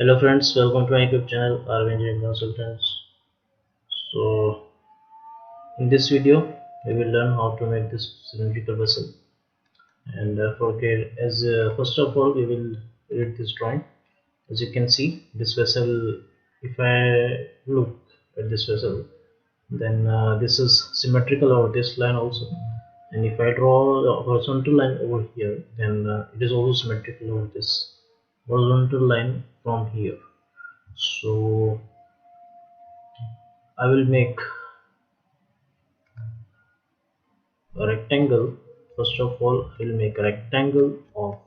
Hello friends, welcome to my YouTube channel Engineering Consultants. So in this video we will learn how to make this cylindrical vessel, and first of all we will read this drawing. As you can see, this vessel, if I look at this vessel, then this is symmetrical over this line also, and if I draw the horizontal line over here, then it is also symmetrical over this horizontal line from here. So I will make a rectangle. First of all, I will make a rectangle of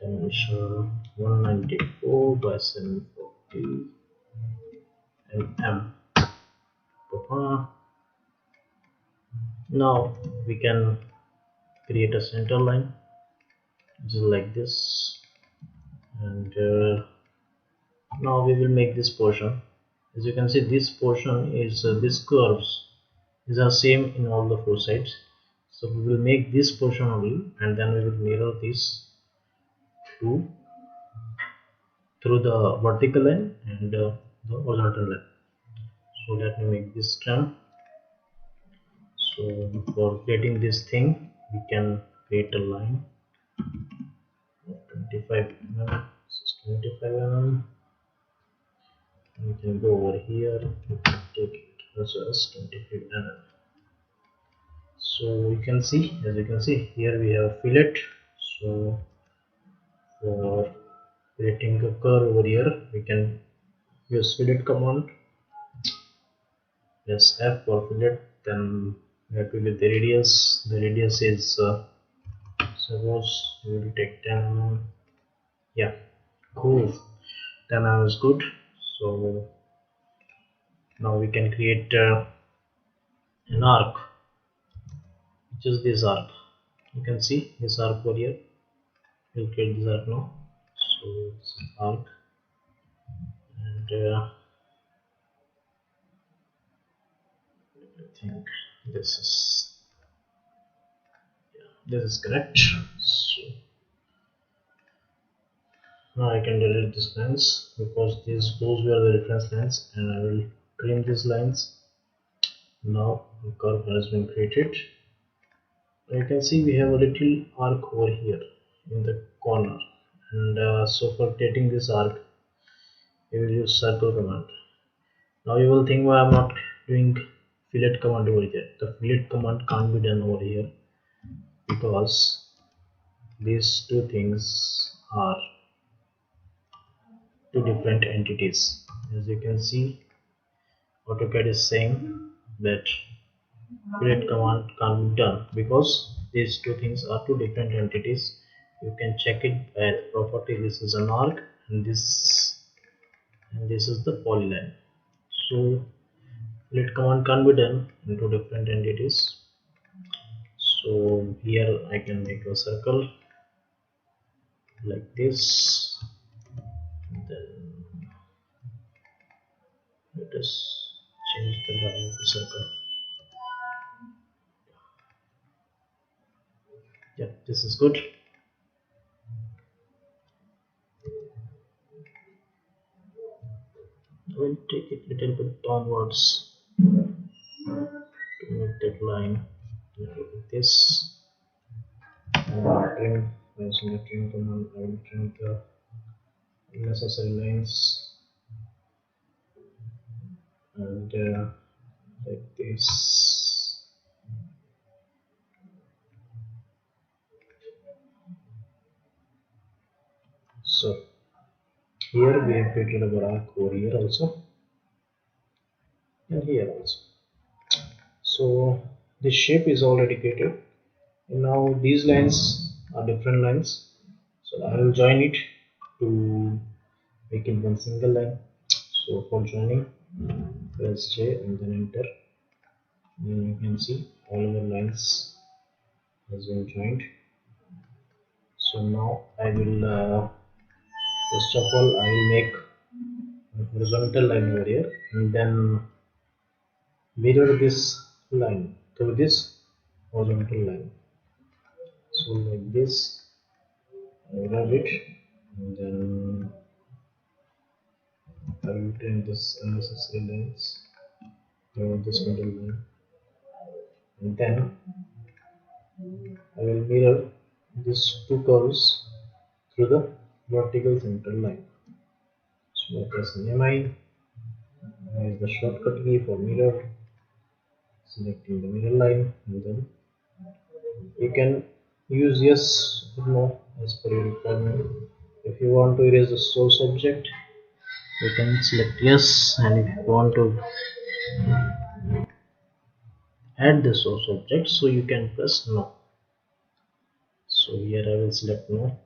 dimension 194 by 740 mm. Now we can create a center line just like this, and now we will make this portion. As you can see, this portion is these curves these are same in all the four sides, so we will make this portion only, and then we will mirror this to through the vertical line and the horizontal line. So let me make this term. So for creating this thing, we can create a line of 25 mm. This is 25 mm. We can go over here, we can take it also as 25 mm. So you can see, as you can see here, we have fillet. So for creating a curve over here, we can use fillet command. Yes, F for fillet. Then that will be the radius. The radius is suppose we will take 10 mm. Yeah, cool. 10 mm is good. So now we can create an arc, which is this arc. You can see this arc over here. We'll create this arc now. So this is arc, and I think this is correct. So now I can delete this lines because those were the reference lines, and I will trim these lines. Now the curve has been created. You can see we have a little arc over here in the corner, and so for creating this arc we will use circle command. Now you will think, why I'm not doing fillet command over here. The fillet command can't be done over here because these two things are two different entities. As you can see, AutoCAD is saying that fillet command can't be done because these two things are two different entities. You can check it by the property. This is an arc, and this is the polyline. So fillet command can't be done in two different entities. So here I can make a circle like this. Then let us change the value of the circle. Yeah, this is good. I will take it a little bit downwards to make that line like this. And trim, using the trim command, I will trim the unnecessary lines, and like this. So here we have created a arc over here also, and here also. So this shape is already created, and now these lines are different lines. So I will join it to make it one single line. So for joining, press J and then enter. And you can see all of the lines has been joined. So now I will first of all I will make a horizontal line over here, and then mirror this line through this horizontal line. So like this, I rub it, and then I will trim this unnecessary lines, remove this middle line, and then I will mirror these two curves through the vertical center line. So I press Mi, is the shortcut key for mirror, selecting the mirror line, and then you can use yes or no as per your requirement. If you want to erase the source object, you can select yes, and if you want to add the source object, so you can press no. So here I will select no,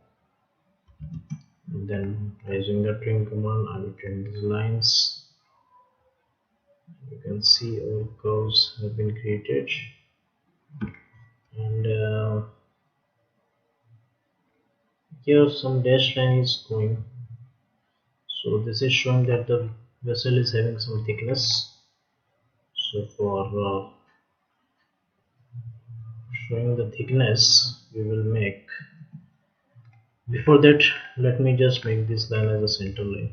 and then using the trim command I will trim these lines. You can see all curves have been created, and here some dash line is going, so this is showing that the vessel is having some thickness. So for showing the thickness, we will make, before that let me just make this line as a center line.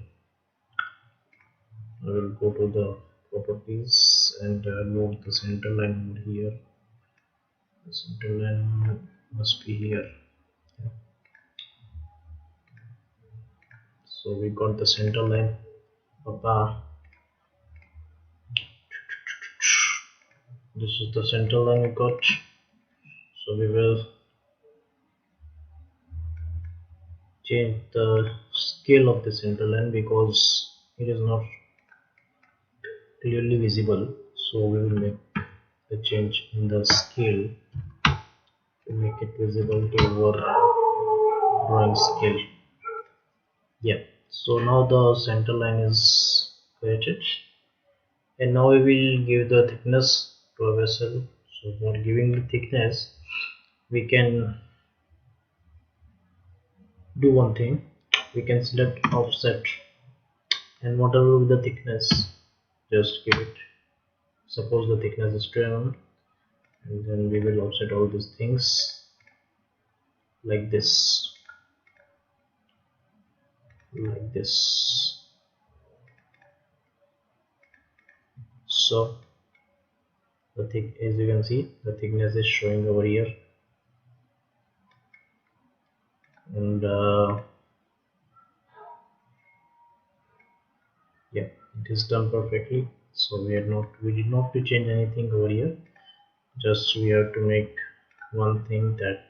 I will go to the properties and move the center line over here. The center line must be here. So we got the center line. This is the center line we got. So we will change the scale of the center line because it is not clearly visible. So we will make the change in the scale to make it visible to our drawing scale. Yeah, so now the center line is created, and now we will give the thickness to a vessel. So for giving the thickness, we can do one thing. We can select offset, and whatever the thickness, just give it. Suppose the thickness is 2 mm, and then we will offset all these things like this, like this. So the thick, as you can see, the thickness is showing over here, and yeah, it is done perfectly. So we did not to change anything over here. Just we have to make one thing, that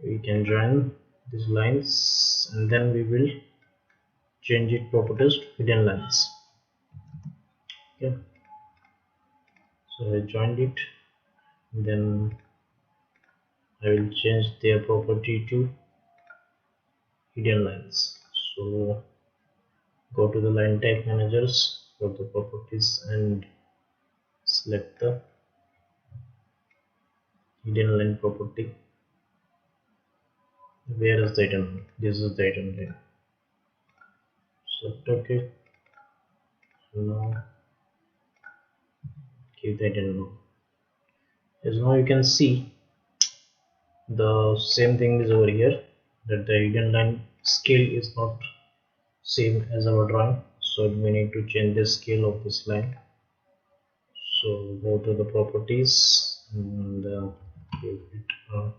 we can join these lines, and then we will change it properties to hidden lines. Okay, so I joined it, then I will change their property to hidden lines. So go to the line type managers, go to properties and select the hidden line property. Where is the item? This is the item line. Select OK. Now give that in now. As now you can see the same thing is over here, that the hidden line scale is not same as our drawing, so we need to change the scale of this line. So go to the properties and give it a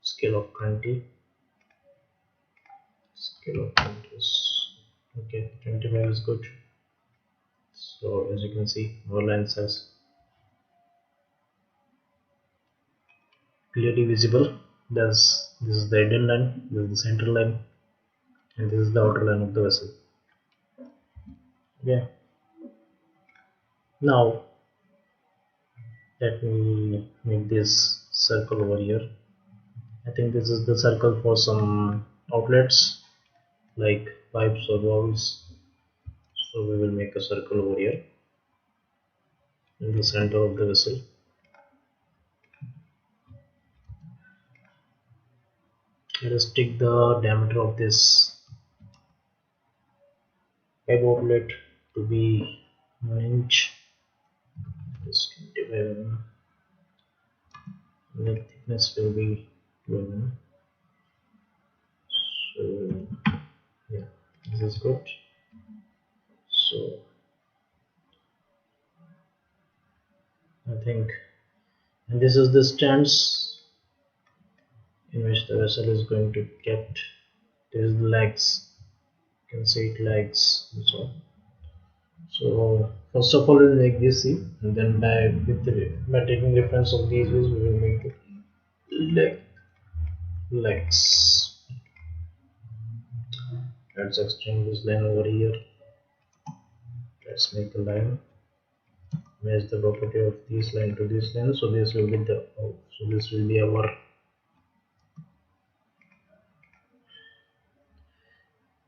scale of 20. Scale of 20 is okay, 25 is good. So as you can see, our line says clearly visible. This is the hidden line, this is the center line, and this is the outer line of the vessel. Yeah. Now let me make this circle over here. I think this is the circle for some outlets like pipes or valves. So we will make a circle over here in the center of the vessel. Let us take the diameter of this pipe outlet to be 1 inch. This 25 mm. The thickness will be 2 mm. So yeah, this is good. So I think, and this is the stance in which the vessel is going to kept. There is the legs, you can see it legs and so on. So first of all we'll make this C, and then by taking reference of these views we will make the legs. Let's extend this line over here. Let's make a line, match the property of this line to this line, so this will be the so this will be our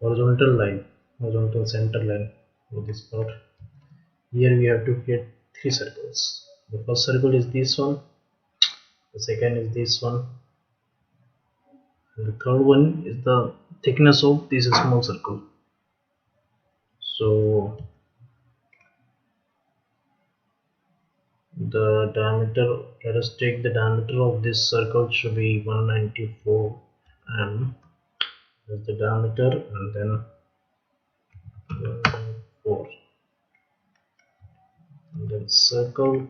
horizontal line, horizontal center line for this part. Here we have to create 3 circles. The first circle is this one, the second is this one, and the third one is the thickness of this small circle. So the diameter, let us take the diameter of this circle should be 194 mm. That's the diameter, and then 194, and then circle.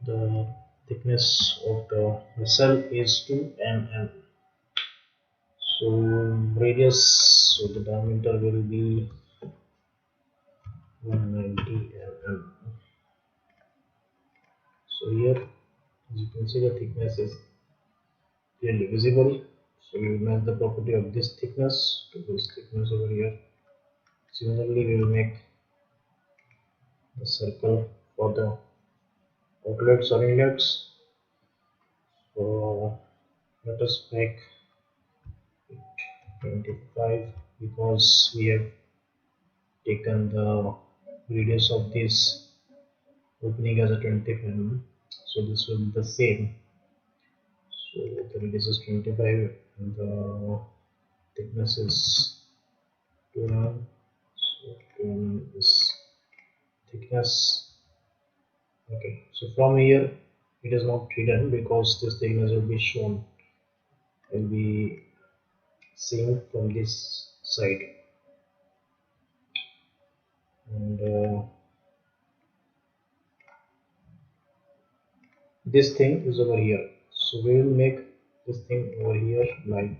The thickness of the vessel is 2 mm. So radius, so the diameter will be 190 mm. So here, as you can see, the thickness is clearly visible. So we will match the property of this thickness to this thickness over here. Similarly, we will make the circle for the outlets or inlets. So let us make it 25, because we have taken the radius of this opening as a 25 mm. So this will be the same. So the radius is 25 and the thickness is 2 mm. So 2 mm is thickness. Okay, so from here it is not hidden because this thickness will be shown, will be seen from this side, and this thing is over here. So we will make this thing over here like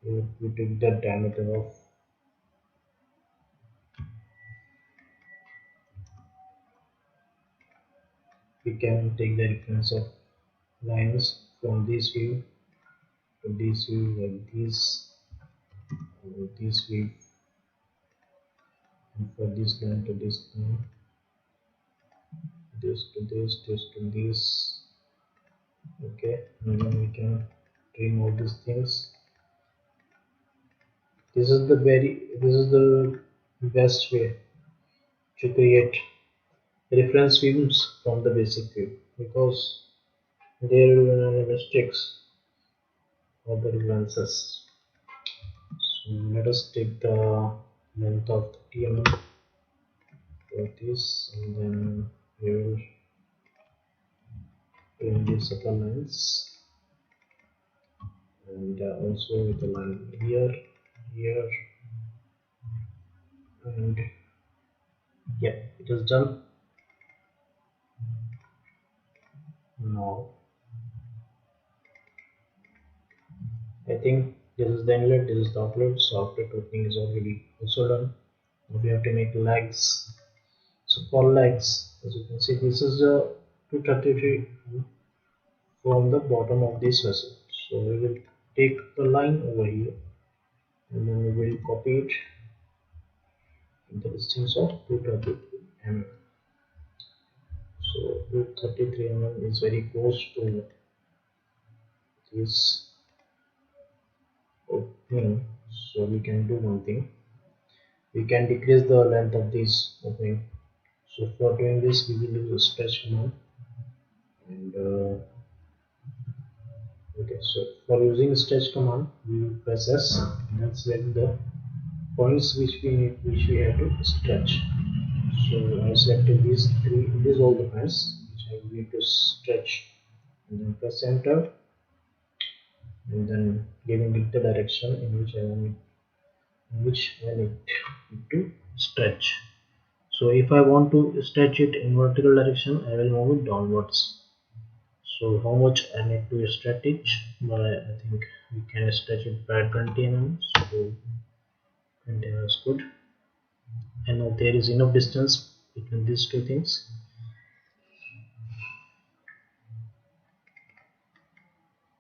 if we take the diameter of, we can take the reference of lines from this view to this view like this view, and for this line to this line, this to this, this to this. Okay, and then we can trim all these things. This is the best way to create reference views from the basic view, because there will be mistakes of the references. So let us take the length of 30 mm for this, and then we will bring these upper lines, and also with the line here, here, and yeah, it is done. Now I think this is the inlet, this is the outlet. So outlet opening is already also done. Now we have to make legs. So for legs, as you can see, this is the 233 from the bottom of this vessel. So we will take the line over here, and then we will copy it in the distance of 233 mm. So 233 mm is very close to this opening. So we can do one thing, we can decrease the length of this opening. So for doing this we will use a stretch command, and okay, so for using stretch command we will press S and then select the points which we have to stretch. So I selected these all the points which I need to stretch, and then press enter, and then giving it the direction in which I need to stretch. So if I want to stretch it in vertical direction, I will move it downwards. So how much I need to stretch it? But I think we can stretch it by 20 mm. So 20 mm is good. And now there is enough distance between these two things.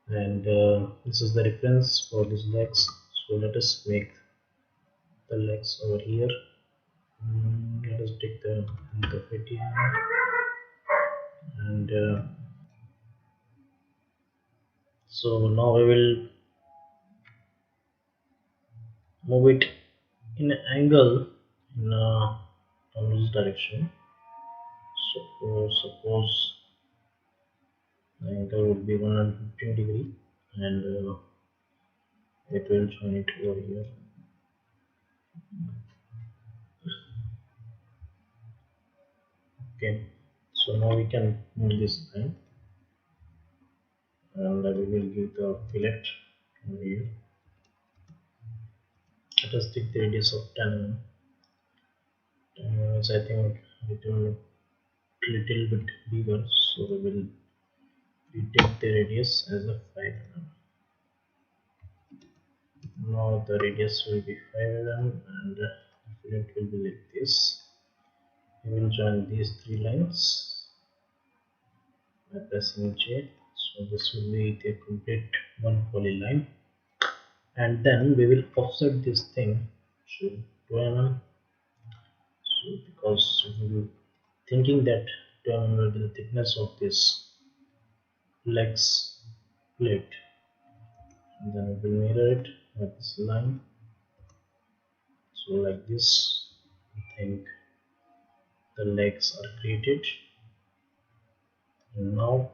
And this is the reference for these legs. So let us make the legs over here. Let us take the length of it here. And so now we will move it in an angle in this direction. Suppose the angle would be 115 degree, and it will join it over here. Okay, so now we can move this line, and we will give the fillet over here. Let us take the radius of 10 mm. 10 mm is, I think, little bit bigger, so we take the radius as a 5 mm. Now the radius will be 5 mm, and the fillet will be like this. We will join these three lines by pressing J. So this will be the complete one polyline, and then we will offset this thing to 2 mm. So because we will thinking that 2 mm will be the thickness of this legs plate, and then we will mirror it with this line. So like this, I think the legs are created. And now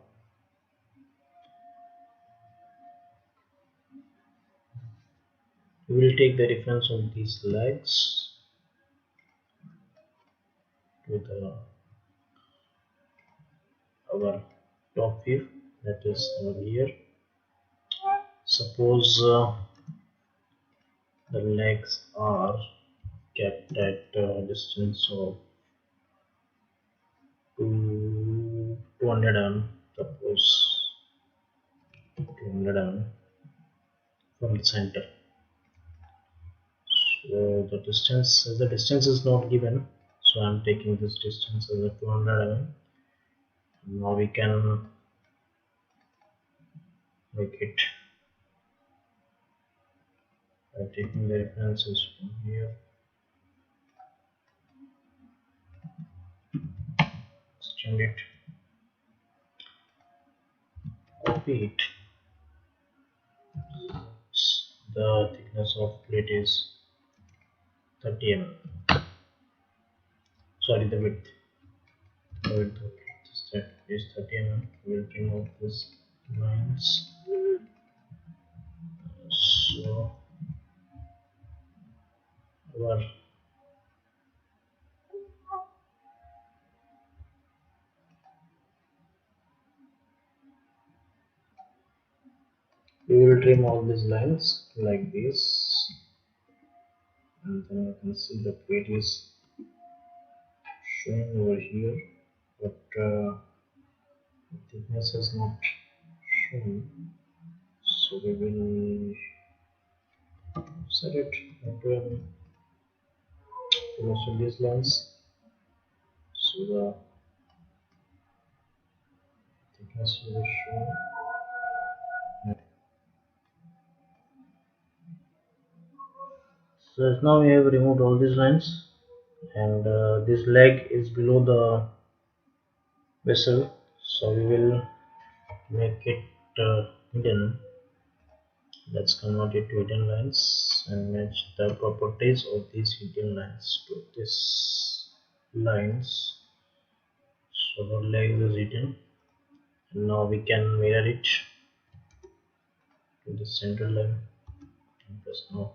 we will take the reference of these legs to the our top view, that is over here. Suppose the legs are kept at a distance of 200 mm, suppose 200 mm from the center. So the distance is not given, so I am taking this distance as a 200 mm. Now we can make it by taking the references from here, extend it, copy it. The thickness of plate is 30 mm. Sorry, the width of this is 30 mm. We will remove these lines. So our we will trim all these lines like this, and then you can see the plate is showing over here, but the thickness is not shown. So we will set it into most of these lines, so the thickness will be shown. So now we have removed all these lines, and this leg is below the vessel, so we will make it hidden. Let's convert it to hidden lines and match the properties of these hidden lines to these lines. So the leg is hidden, and now we can mirror it to the center line and press now.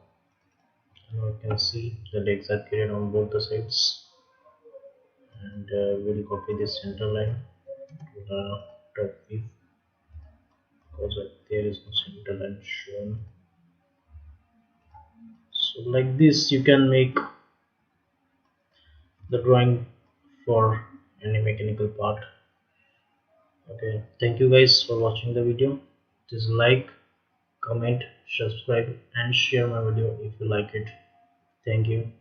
Now you can see the legs are created on both the sides, and we'll copy this center line to the top view, because there is no center line shown. So like this you can make the drawing for any mechanical part. Okay, thank you guys for watching the video. Just like, comment, subscribe and share my video if you like it. Thank you.